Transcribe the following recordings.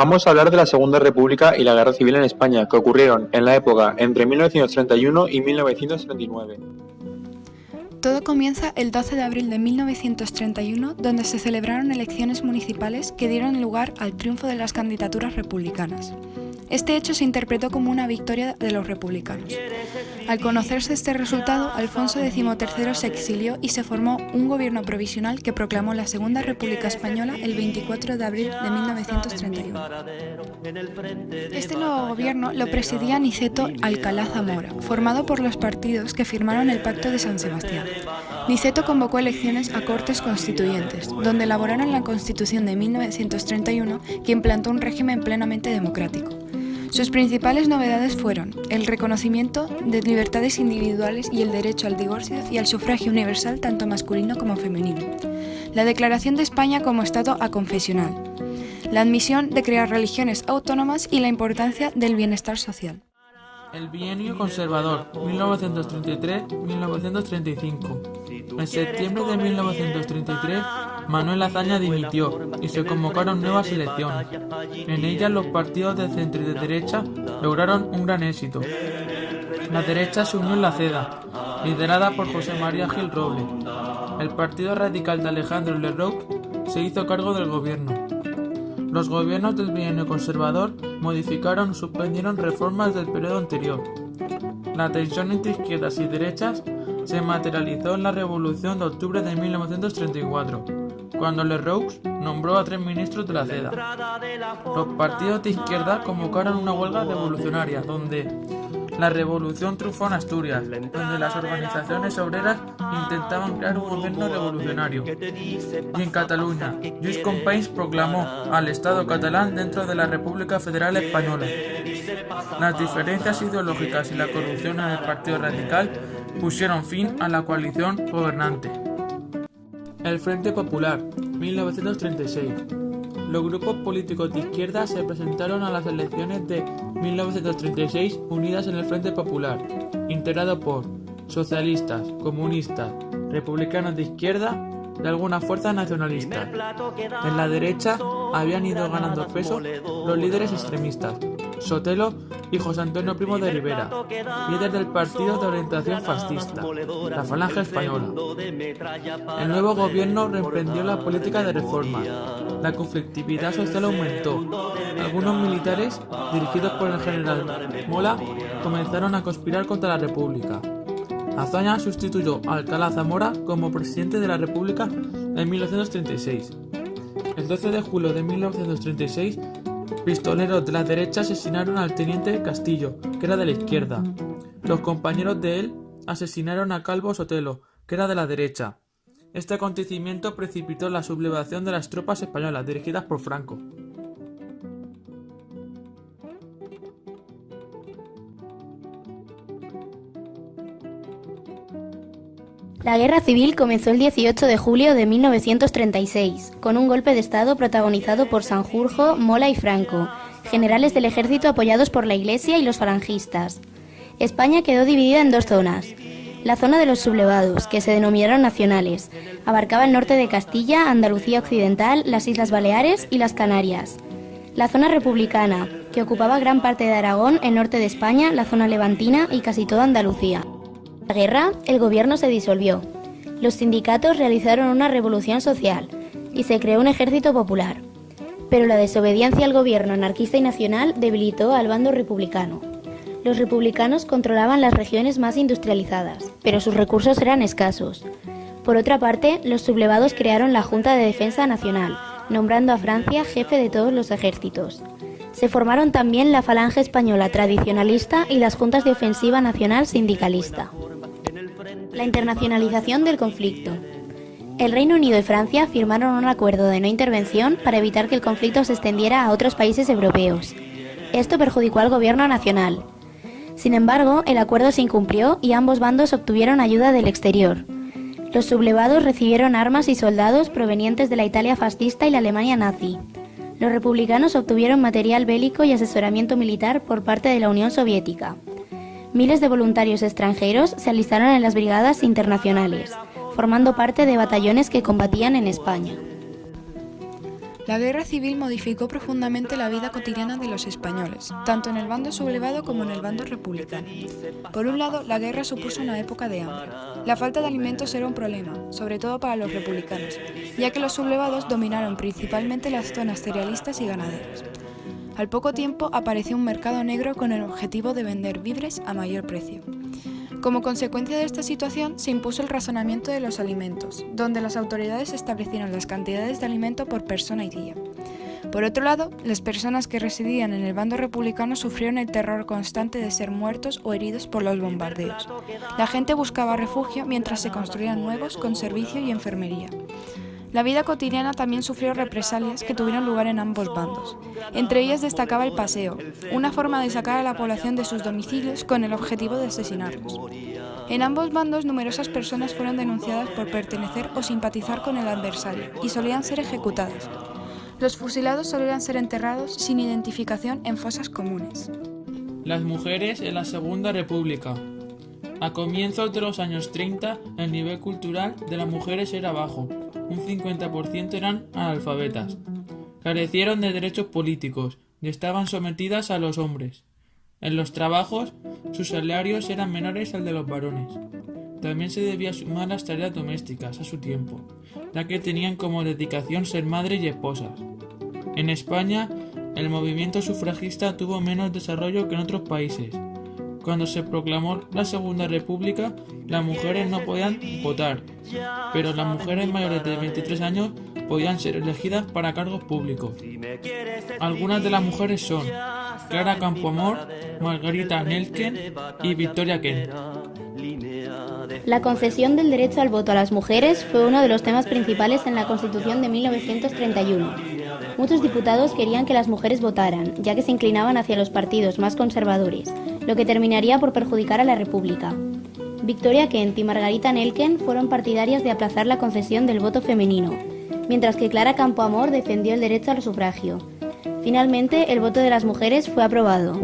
Vamos a hablar de la Segunda República y la Guerra Civil en España, que ocurrieron en la época entre 1931 y 1939. Todo comienza el 12 de abril de 1931, donde se celebraron elecciones municipales que dieron lugar al triunfo de las candidaturas republicanas. Este hecho se interpretó como una victoria de los republicanos. Al conocerse este resultado, Alfonso XIII se exilió y se formó un gobierno provisional que proclamó la Segunda República Española el 24 de abril de 1931. Este nuevo gobierno lo presidía Niceto Alcalá Zamora, formado por los partidos que firmaron el Pacto de San Sebastián. Niceto convocó elecciones a Cortes Constituyentes, donde elaboraron la Constitución de 1931, que implantó un régimen plenamente democrático. Sus principales novedades fueron el reconocimiento de libertades individuales y el derecho al divorcio y al sufragio universal tanto masculino como femenino, la declaración de España como Estado aconfesional, la admisión de crear religiones autónomas y la importancia del bienestar social. El bienio conservador, 1933-1935. En septiembre de 1933, Manuel Azaña dimitió y se convocaron nuevas elecciones. En ellas los partidos de centro y de derecha lograron un gran éxito. La derecha se unió en la CEDA, liderada por José María Gil Robles. El Partido Radical de Alejandro Lerroux se hizo cargo del gobierno. Los gobiernos del bienio conservador modificaron o suspendieron reformas del periodo anterior. La tensión entre izquierdas y derechas se materializó en la Revolución de Octubre de 1934, cuando Lerroux nombró a 3 ministros de la CEDA. Los partidos de izquierda convocaron una huelga revolucionaria, donde la revolución triunfó en Asturias, donde las organizaciones obreras intentaban crear un gobierno revolucionario. Y en Cataluña, Lluís Companys proclamó al Estado catalán dentro de la República Federal Española. Las diferencias ideológicas y la corrupción en el Partido Radical pusieron fin a la coalición gobernante. El Frente Popular, 1936. Los grupos políticos de izquierda se presentaron a las elecciones de 1936 unidas en el Frente Popular, integrado por socialistas, comunistas, republicanos de izquierda y algunas fuerzas nacionalistas. En la derecha habían ido ganando peso los líderes extremistas, Sotelo y José Antonio Primo de Rivera, líder del partido de orientación fascista, la Falange Española. El nuevo gobierno reemprendió la política de reforma. La conflictividad social aumentó. Algunos militares, dirigidos por el general Mola, comenzaron a conspirar contra la República. Azaña sustituyó a Alcalá Zamora como presidente de la República en 1936. El 12 de julio de 1936, pistoleros de la derecha asesinaron al teniente Castillo, que era de la izquierda. Los compañeros de él asesinaron a Calvo Sotelo, que era de la derecha. Este acontecimiento precipitó la sublevación de las tropas españolas dirigidas por Franco. La guerra civil comenzó el 18 de julio de 1936, con un golpe de Estado protagonizado por Sanjurjo, Mola y Franco, generales del ejército apoyados por la Iglesia y los falangistas. España quedó dividida en 2 zonas. La zona de los sublevados, que se denominaron nacionales, abarcaba el norte de Castilla, Andalucía Occidental, las Islas Baleares y las Canarias. La zona republicana, que ocupaba gran parte de Aragón, el norte de España, la zona levantina y casi toda Andalucía. En la guerra, el gobierno se disolvió. Los sindicatos realizaron una revolución social y se creó un ejército popular. Pero la desobediencia al gobierno anarquista y nacional debilitó al bando republicano. Los republicanos controlaban las regiones más industrializadas, pero sus recursos eran escasos. Por otra parte, los sublevados crearon la Junta de Defensa Nacional, nombrando a Francia jefe de todos los ejércitos. Se formaron también la Falange Española tradicionalista y las Juntas de Ofensiva Nacional sindicalista. La internacionalización del conflicto. El Reino Unido y Francia firmaron un acuerdo de no intervención para evitar que el conflicto se extendiera a otros países europeos. Esto perjudicó al gobierno nacional. Sin embargo, el acuerdo se incumplió y ambos bandos obtuvieron ayuda del exterior. Los sublevados recibieron armas y soldados provenientes de la Italia fascista y la Alemania nazi. Los republicanos obtuvieron material bélico y asesoramiento militar por parte de la Unión Soviética. Miles de voluntarios extranjeros se alistaron en las brigadas internacionales, formando parte de batallones que combatían en España. La guerra civil modificó profundamente la vida cotidiana de los españoles, tanto en el bando sublevado como en el bando republicano. Por un lado, la guerra supuso una época de hambre. La falta de alimentos era un problema, sobre todo para los republicanos, ya que los sublevados dominaron principalmente las zonas cerealistas y ganaderas. Al poco tiempo apareció un mercado negro con el objetivo de vender víveres a mayor precio. Como consecuencia de esta situación, se impuso el racionamiento de los alimentos, donde las autoridades establecieron las cantidades de alimento por persona y día. Por otro lado, las personas que residían en el bando republicano sufrieron el terror constante de ser muertos o heridos por los bombardeos. La gente buscaba refugio mientras se construían nuevos con servicio y enfermería. La vida cotidiana también sufrió represalias que tuvieron lugar en ambos bandos. Entre ellas destacaba el paseo, una forma de sacar a la población de sus domicilios con el objetivo de asesinarlos. En ambos bandos numerosas personas fueron denunciadas por pertenecer o simpatizar con el adversario y solían ser ejecutadas. Los fusilados solían ser enterrados sin identificación en fosas comunes. Las mujeres en la Segunda República. A comienzos de los años 30, el nivel cultural de las mujeres era bajo. Un 50% eran analfabetas. Carecieron de derechos políticos y estaban sometidas a los hombres. En los trabajos, sus salarios eran menores al de los varones. También se debía sumar las tareas domésticas a su tiempo, ya que tenían como dedicación ser madres y esposas. En España, el movimiento sufragista tuvo menos desarrollo que en otros países. Cuando se proclamó la Segunda República, las mujeres no podían votar, pero las mujeres mayores de 23 años podían ser elegidas para cargos públicos. Algunas de las mujeres son Clara Campoamor, Margarita Nelken y Victoria Kent. La concesión del derecho al voto a las mujeres fue uno de los temas principales en la Constitución de 1931. Muchos diputados querían que las mujeres votaran, ya que se inclinaban hacia los partidos más conservadores, lo que terminaría por perjudicar a la República. Victoria Kent y Margarita Nelken fueron partidarias de aplazar la concesión del voto femenino, mientras que Clara Campoamor defendió el derecho al sufragio. Finalmente, el voto de las mujeres fue aprobado.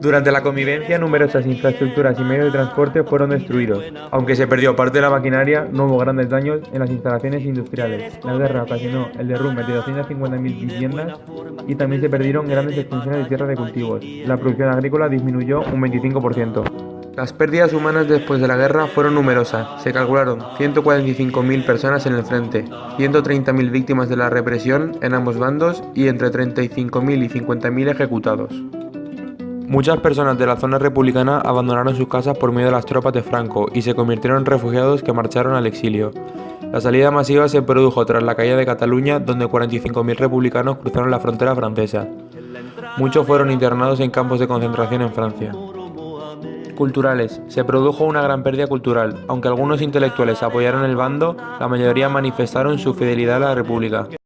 Durante la convivencia, numerosas infraestructuras y medios de transporte fueron destruidos. Aunque se perdió parte de la maquinaria, no hubo grandes daños en las instalaciones industriales. La guerra ocasionó el derrumbe de 250.000 viviendas y también se perdieron grandes extensiones de tierra de cultivos. La producción agrícola disminuyó un 25%. Las pérdidas humanas después de la guerra fueron numerosas. Se calcularon 145.000 personas en el frente, 130.000 víctimas de la represión en ambos bandos y entre 35.000 y 50.000 ejecutados. Muchas personas de la zona republicana abandonaron sus casas por miedo a las tropas de Franco y se convirtieron en refugiados que marcharon al exilio. La salida masiva se produjo tras la caída de Cataluña, donde 45.000 republicanos cruzaron la frontera francesa. Muchos fueron internados en campos de concentración en Francia. Culturales. Se produjo una gran pérdida cultural. Aunque algunos intelectuales apoyaron el bando, la mayoría manifestaron su fidelidad a la República.